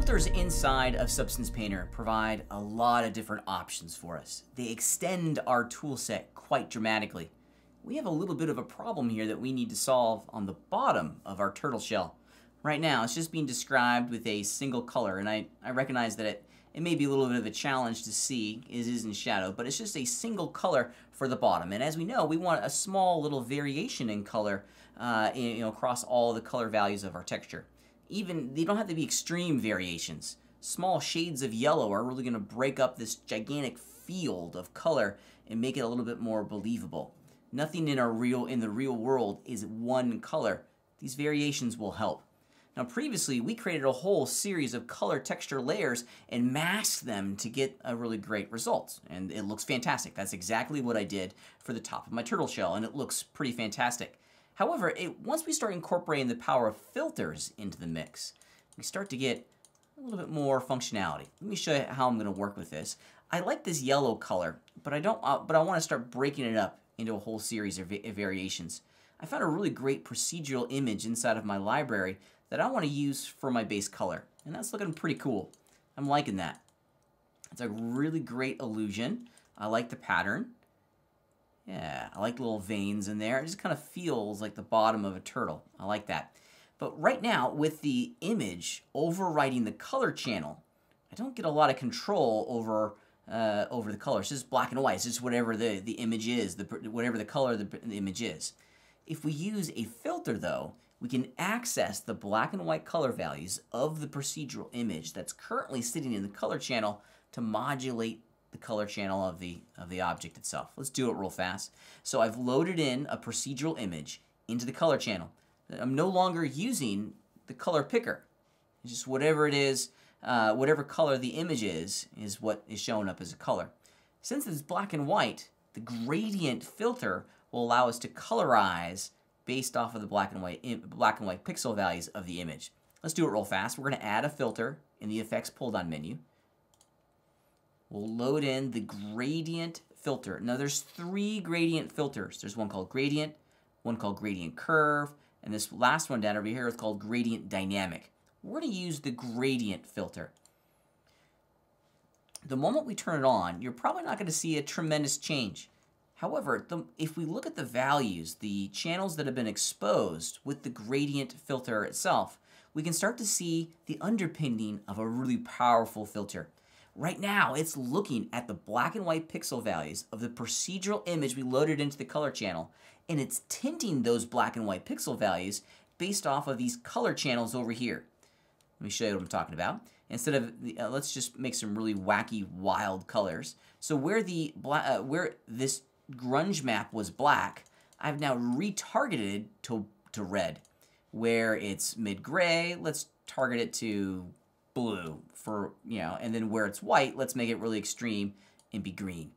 Filters inside of Substance Painter provide a lot of different options for us. They extend our tool set quite dramatically. We have a little bit of a problem here that we need to solve on the bottom of our turtle shell. Right now, it's just being described with a single color, and I recognize that it may be a little bit of a challenge to see, it is in shadow, but it's just a single color for the bottom. And as we know, we want a small little variation in color across all the color values of our texture. Even, they don't have to be extreme variations. Small shades of yellow are really going to break up this gigantic field of color and make it a little bit more believable. Nothing in the real world is one color. These variations will help. Now previously, we created a whole series of color texture layers and masked them to get a really great result. And it looks fantastic. That's exactly what I did for the top of my turtle shell, and it looks pretty fantastic. However, once we start incorporating the power of filters into the mix, we start to get a little bit more functionality. Let me show you how I'm going to work with this. I like this yellow color, but I want to start breaking it up into a whole series of variations. I found a really great procedural image inside of my library that I want to use for my base color, and that's looking pretty cool. I'm liking that. It's a really great illusion. I like the pattern. Yeah, I like little veins in there. It just kind of feels like the bottom of a turtle. I like that. But right now, with the image overriding the color channel, I don't get a lot of control over the color. It's just black and white. It's just whatever the image is, whatever the color the image is. If we use a filter, though, we can access the black and white color values of the procedural image that's currently sitting in the color channel to modulate the color channel of the object itself. Let's do it real fast. So I've loaded in a procedural image into the color channel. I'm no longer using the color picker. It's just whatever it is, whatever color the image is what is showing up as a color. Since it's black and white, the gradient filter will allow us to colorize based off of the black and white pixel values of the image. Let's do it real fast. We're going to add a filter in the Effects pull-down menu. We'll load in the gradient filter. Now there's 3 gradient filters. There's one called gradient, one called gradient curve, and this last one down over here is called gradient dynamic. We're going to use the gradient filter. The moment we turn it on, you're probably not going to see a tremendous change. However, if we look at the values, the channels that have been exposed with the gradient filter itself, we can start to see the underpinning of a really powerful filter. Right now, it's looking at the black and white pixel values of the procedural image we loaded into the color channel, and it's tinting those black and white pixel values based off of these color channels over here. Let me show you what I'm talking about. Instead of, let's just make some really wacky, wild colors. So where this grunge map was black, I've now retargeted to red. Where it's mid-gray, let's target it to blue for, and then where it's white, let's make it really extreme and be green.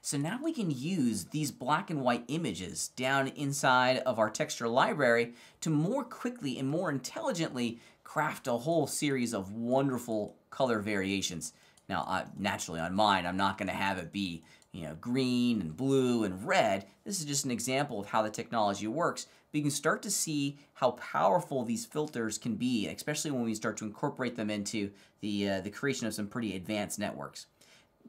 So now we can use these black and white images down inside of our texture library to more quickly and more intelligently craft a whole series of wonderful color variations. Now, naturally on mine, I'm not going to have it be green and blue and red. This is just an example of how the technology works. But you can start to see how powerful these filters can be, especially when we start to incorporate them into the creation of some pretty advanced networks.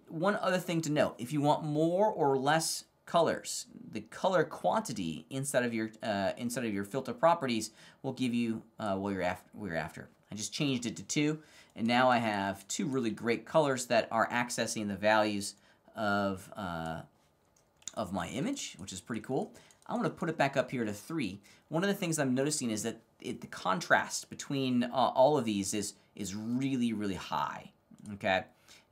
One other thing to note, if you want more or less colors, the color quantity inside of your filter properties will give you what you're after. I just changed it to 2, and now I have 2 really great colors that are accessing the values of my image, which is pretty cool. I'm going to put it back up here to 3. One of the things I'm noticing is that the contrast between all of these is really, really high. Okay,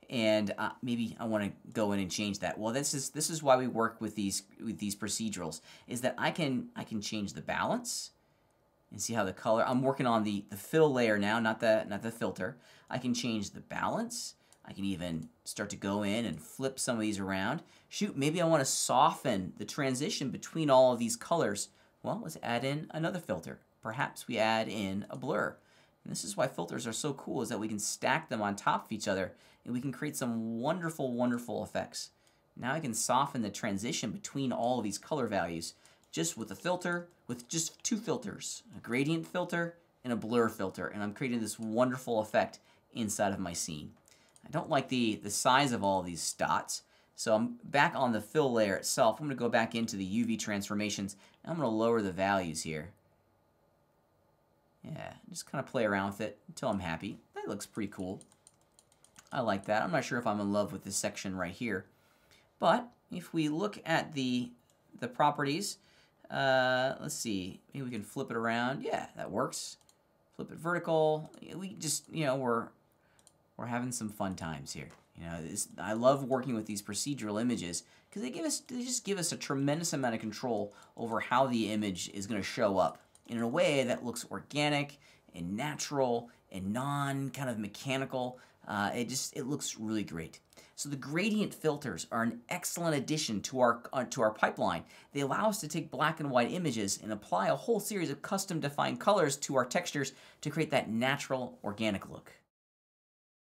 and maybe I want to go in and change that. Well, this is why we work with these procedurals, is that I can change the balance and see how the color. I'm working on the fill layer now, not the filter. I can change the balance. I can even start to go in and flip some of these around. Shoot, maybe I want to soften the transition between all of these colors. Well, let's add in another filter. Perhaps we add in a blur. And this is why filters are so cool, is that we can stack them on top of each other and we can create some wonderful, wonderful effects. Now I can soften the transition between all of these color values just with a filter, with just 2 filters, a gradient filter and a blur filter, and I'm creating this wonderful effect inside of my scene. I don't like the size of all of these dots, so I'm back on the fill layer itself. I'm going to go back into the UV transformations, and I'm going to lower the values here. Yeah, just kind of play around with it until I'm happy. That looks pretty cool. I like that. I'm not sure if I'm in love with this section right here. But if we look at the properties, let's see. Maybe we can flip it around. Yeah, that works. Flip it vertical. We just, we're having some fun times here. I love working with these procedural images because they just give us a tremendous amount of control over how the image is going to show up in a way that looks organic and natural and kind of mechanical. It looks really great. So the gradient filters are an excellent addition to our pipeline. They allow us to take black and white images and apply a whole series of custom defined colors to our textures to create that natural, organic look.